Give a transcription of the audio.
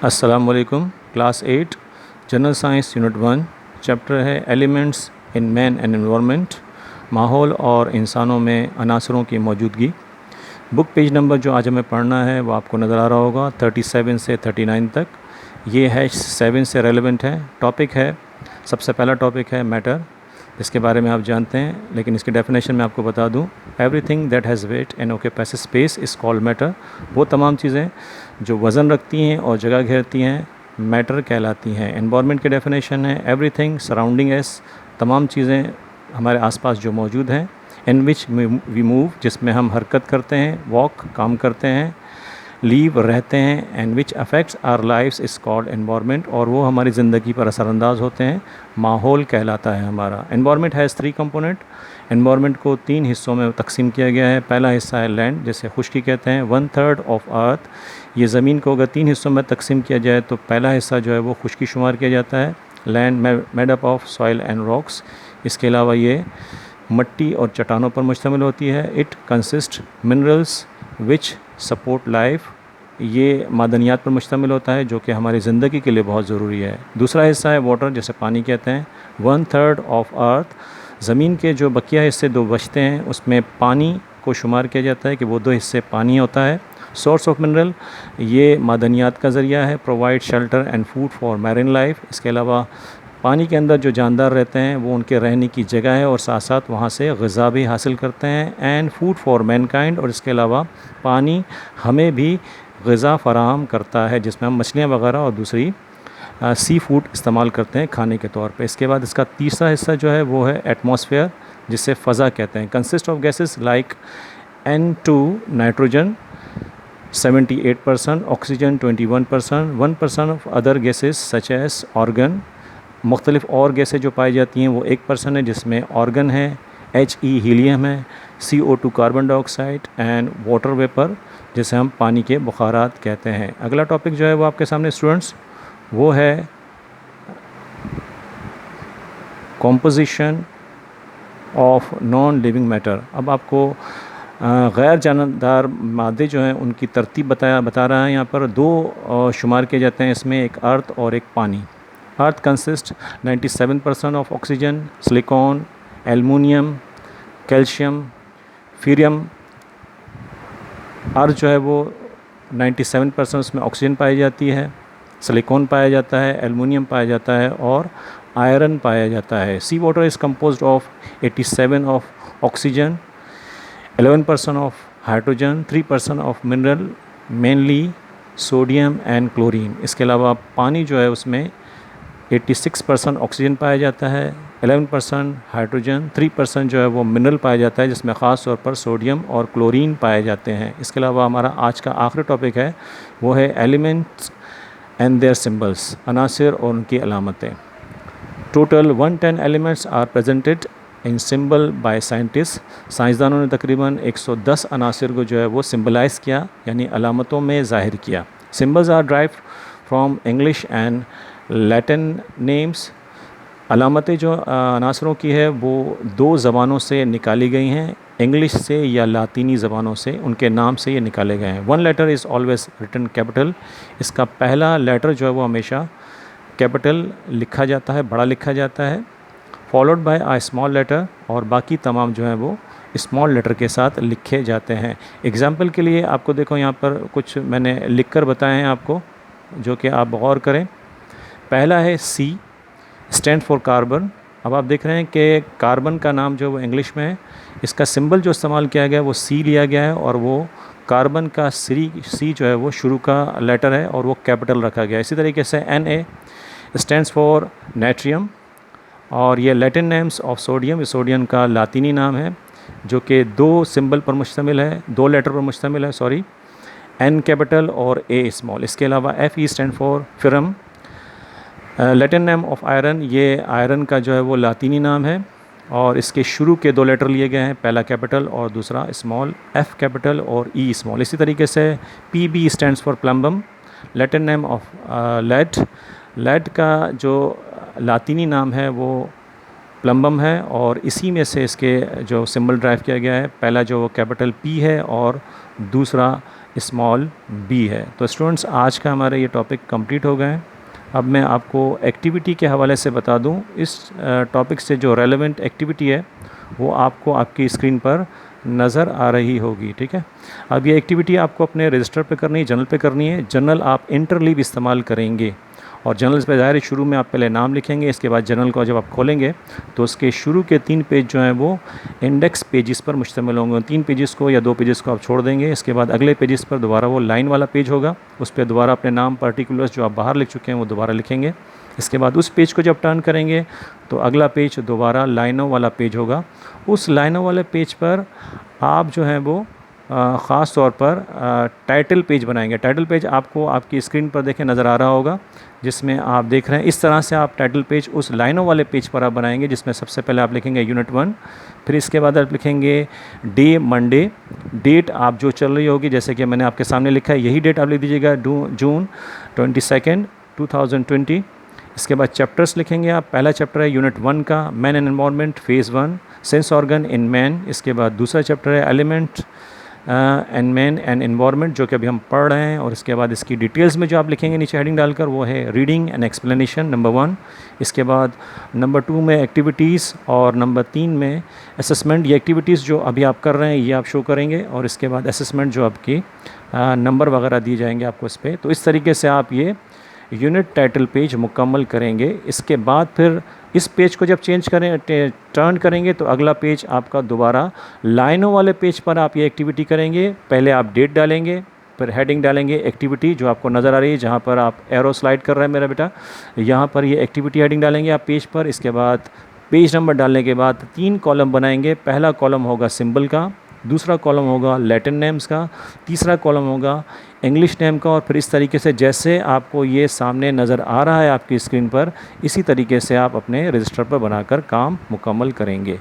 अस्सलाम वालेकुम। Class 8 general science unit 1 chapter है elements in man and environment, माहौल और इंसानों में अनासरों की मौजूदगी। बुक पेज नंबर जो आज हमें पढ़ना है वो आपको नज़र आ रहा होगा 37 से 39 तक। ये है 7 से रेलेवेंट है। टॉपिक है, सबसे पहला टॉपिक है मैटर, इसके बारे में आप जानते हैं, लेकिन इसकी डेफिनेशन मैं आपको बता दूं। Everything that has wait and occupies space is called matter. वो तमाम चीज़ें जो वज़न रखती हैं और जगह घेरती हैं मैटर कहलाती हैं। एनवायरनमेंट की डेफिनेशन है एवरीथिंग सराउंडिंग एस, तमाम चीज़ें हमारे आसपास जो मौजूद हैं। इन विच वी मूव, जिसमें हम हरकत करते हैं, वॉक काम करते हैं, लीव रहते हैं, and which affects our lifes is called environment, और वो हमारी ज़िंदगी पर असरानंदाज होते हैं, माहौल कहलाता है हमारा। Environment has 3 component. एनवायरनमेंट को 3 हिस्सों में तकसीम किया गया है। पहला हिस्सा है लैंड, जिसे खुश्की कहते हैं, 1/3 ऑफ अर्थ। ये ज़मीन को अगर 3 हिस्सों में तकसीम किया जाए तो पहला हिस्सा जो है वो खुश्की शुमार किया जाता है। Land made up of soil and rocks. इसके अलावा ये मट्टी और चट्टानों पर मुश्तमिल होती है। It consist minerals which support life. ये मादनियात पर मुश्तमिल होता है जो कि हमारी ज़िंदगी के लिए बहुत ज़रूरी है। दूसरा हिस्सा है वाटर, जिसे पानी कहते हैं। 1/3 ऑफ अर्थ, ज़मीन के जो बकिया हिस्से 2 बचते हैं उसमें पानी को शुमार किया जाता है कि वो 2 हिस्से पानी होता है। सोर्स ऑफ मिनरल, ये मादनियात का ज़रिया है। Provide shelter and food for marine life. इसके अलावा पानी के अंदर जो जानदार रहते हैं वो उनके रहने की जगह है और साथ साथ वहाँ से ग़िज़ा भी हासिल करते हैं। एंड फूड फॉर मैनकाइंड, और इसके अलावा पानी हमें भी ग़िज़ा फ़राहम करता है, जिसमें हम मछलियाँ वगैरह और दूसरी सी फूड इस्तेमाल करते हैं खाने के तौर पे। इसके बाद इसका तीसरा हिस्सा जो है वो है एटमॉस्फेयर, जिसे फ़ज़ा कहते हैं। Consist of gases like N2 nitrogen 78%, oxygen 21%, 1% of other gases such as organ. मुख्तलिफ़ और गैसें जो पाई जाती हैं वो 1% है, जिसमें ऑर्गन है, He हीलियम है, CO2 carbon dioxide, and water vapour, जिसे हम पानी के बुखारात कहते हैं। अगला टॉपिक जो है वो आपके सामने स्टूडेंट्स वो है composition of non living matter. अब आपको गैर जानदार मादे जो हैं उनकी तरतीब बता रहा है। यहाँ पर 2 शुमार किए जाते हैं इसमें, एक अर्थ और एक पानी। Earth consist 97% of oxygen, silicon, aluminium, calcium, ferrum. Earth जो है वो 97% उसमें ऑक्सीजन पाई जाती है, सिलिकॉन पाया जाता है, एल्युमिनियम पाया जाता है और आयरन पाया जाता है। Sea water is composed of 87 of oxygen, 11% of hydrogen, 3% of mineral, mainly sodium and chlorine. इसके अलावा पानी जो है उसमें 86% ऑक्सीजन पाया जाता है, 11% हाइड्रोजन, 3% जो है वो मिनरल पाया जाता है, जिसमें ख़ास तौर पर सोडियम और क्लोरीन पाए जाते हैं। इसके अलावा हमारा आज का आखिरी टॉपिक है वो है एलिमेंट्स एंड देयर सिंबल्स, अनासिर और उनकी अलामतें। Total 110 elements are presented in symbol by scientist. साइंसदानों ने तकरीबन 110 अनासिर को जो है वो सिंबलाइज़ किया, यानी अलामतों में ज़ाहिर किया। Symbols are drive from English and Latin names. अलामतें जो अनासरों की है वो 2 ज़बानों से निकाली गई हैं, इंग्लिश से या लातीनी ज़बानों से, उनके नाम से ये निकाले गए हैं। 1 letter is always written capital. इसका पहला लेटर जो है वो हमेशा कैपिटल लिखा जाता है, बड़ा लिखा जाता है, followed by a small letter, और बाकी तमाम जो हैं वो स्मॉल लेटर के साथ लिखे जाते हैं। एग्ज़ाम्पल के लिए आपको देखो यहाँ पर कुछ मैंने लिख कर बताए हैं आपको, जो कि आप गौर करें। पहला है सी, स्टैंड फॉर कार्बन। अब आप देख रहे हैं कि कार्बन का नाम जो वो इंग्लिश में है, इसका सिंबल जो इस्तेमाल किया गया है वो सी लिया गया है, और वो कार्बन का सी जो है वो शुरू का लेटर है और वो कैपिटल रखा गया है। इसी तरीके से Na स्टैंड्स फॉर नाइट्रियम, और ये Latin names of sodium, sodium का लातीनी नाम है जो कि 2 सिंबल पर मुश्तमिल है, 2 लेटर पर मुश्तमिल है, सॉरी, N कैपिटल और A स्मॉल। इसके अलावा Fe stand for ferrum. Latin name of iron, ये आयरन का जो है वो लातीनी नाम है और इसके शुरू के 2 लेटर लिए गए हैं, पहला कैपिटल और दूसरा स्मॉल, F कैपिटल और E स्मॉल। इसी तरीके से Pb stands for plumbum. Latin name of lead, lead का जो लातीनी नाम है वो प्लम्बम है, और इसी में से इसके जो सिंबल ड्राइव किया गया है, पहला जो कैपिटल P है और दूसरा स्मॉल b है। तो स्टूडेंट्स आज का हमारा ये टॉपिक कंप्लीट हो गए हैं। अब मैं आपको एक्टिविटी के हवाले से बता दूं, इस टॉपिक से जो रेलेवेंट एक्टिविटी है वो आपको आपकी स्क्रीन पर नज़र आ रही होगी। ठीक है, अब ये एक्टिविटी आपको अपने रजिस्टर पे करनी है, जर्नल पे करनी है। जर्नल आप इंटरलीव इस्तेमाल करेंगे और जर्नल्स पे ज़ाहिर शुरू में आप पहले नाम लिखेंगे, इसके बाद जर्नल को जब आप खोलेंगे तो उसके शुरू के 3 पेज जो हैं वो इंडेक्स पेजेस पर मुश्तमिल होंगे। 3 पेजेस को या 2 पेजेस को आप छोड़ देंगे। इसके बाद अगले पेजेस पर दोबारा वो लाइन वाला पेज होगा, उस पर दोबारा अपने नाम पर्टिकुलर्स जो आप बाहर लिख चुके हैं वो दोबारा लिखेंगे। इसके बाद उस पेज को जब टर्न करेंगे तो अगला पेज दोबारा लाइनों वाला पेज होगा। उस लाइनों वाले पेज पर आप जो हैं वो ख़ास तौर पर टाइटल पेज बनाएंगे। टाइटल पेज आपको आपकी स्क्रीन पर देखें नज़र आ रहा होगा, जिसमें आप देख रहे हैं इस तरह से आप टाइटल पेज उस लाइनों वाले पेज पर आप बनाएंगे, जिसमें सबसे पहले आप लिखेंगे यूनिट 1, फिर इसके बाद आप लिखेंगे डे मंडे, डेट आप जो चल रही होगी, जैसे कि मैंने आपके सामने लिखा है यही डेट आप लिख दीजिएगा, जून 22, 2020। इसके बाद चैप्टर्स लिखेंगे आप। पहला चैप्टर है यूनिट 1 का man and environment phase 1 sense organ in man. इसके बाद दूसरा चैप्टर है element and man and environment, जो कि अभी हम पढ़ रहे हैं। और इसके बाद इसकी डिटेल्स में जो आप लिखेंगे नीचे हेडिंग डालकर वो है रीडिंग एंड एक्सप्लेनेशन नंबर 1। इसके बाद नंबर 2 में एक्टिविटीज़ और नंबर 3 में असेसमेंट। ये एक्टिविटीज़ जो अभी आप कर रहे हैं ये आप शो करेंगे और इसके बाद असेसमेंट जो आपकी नंबर वगैरह दिए जाएंगे आपको इस पर। तो इस तरीके से आप ये यूनिट टाइटल पेज मुकम्मल करेंगे। इसके बाद फिर इस पेज को जब चेंज करें टर्न करेंगे तो अगला पेज आपका दोबारा लाइनों वाले पेज पर आप ये एक्टिविटी करेंगे। पहले आप डेट डालेंगे, फिर हेडिंग डालेंगे एक्टिविटी जो आपको नज़र आ रही है, जहाँ पर आप एरो स्लाइड कर रहे हैं मेरा बेटा, यहाँ पर ये एक्टिविटी हेडिंग डालेंगे आप पेज पर। इसके बाद पेज नंबर डालने के बाद 3 कॉलम बनाएंगे। पहला कॉलम होगा सिंबल का, दूसरा कॉलम होगा लैटिन नेम्स का, तीसरा कॉलम होगा इंग्लिश नेम का। और फिर इस तरीके से जैसे आपको ये सामने नज़र आ रहा है आपकी स्क्रीन पर, इसी तरीके से आप अपने रजिस्टर पर बनाकर काम मुकम्मल करेंगे।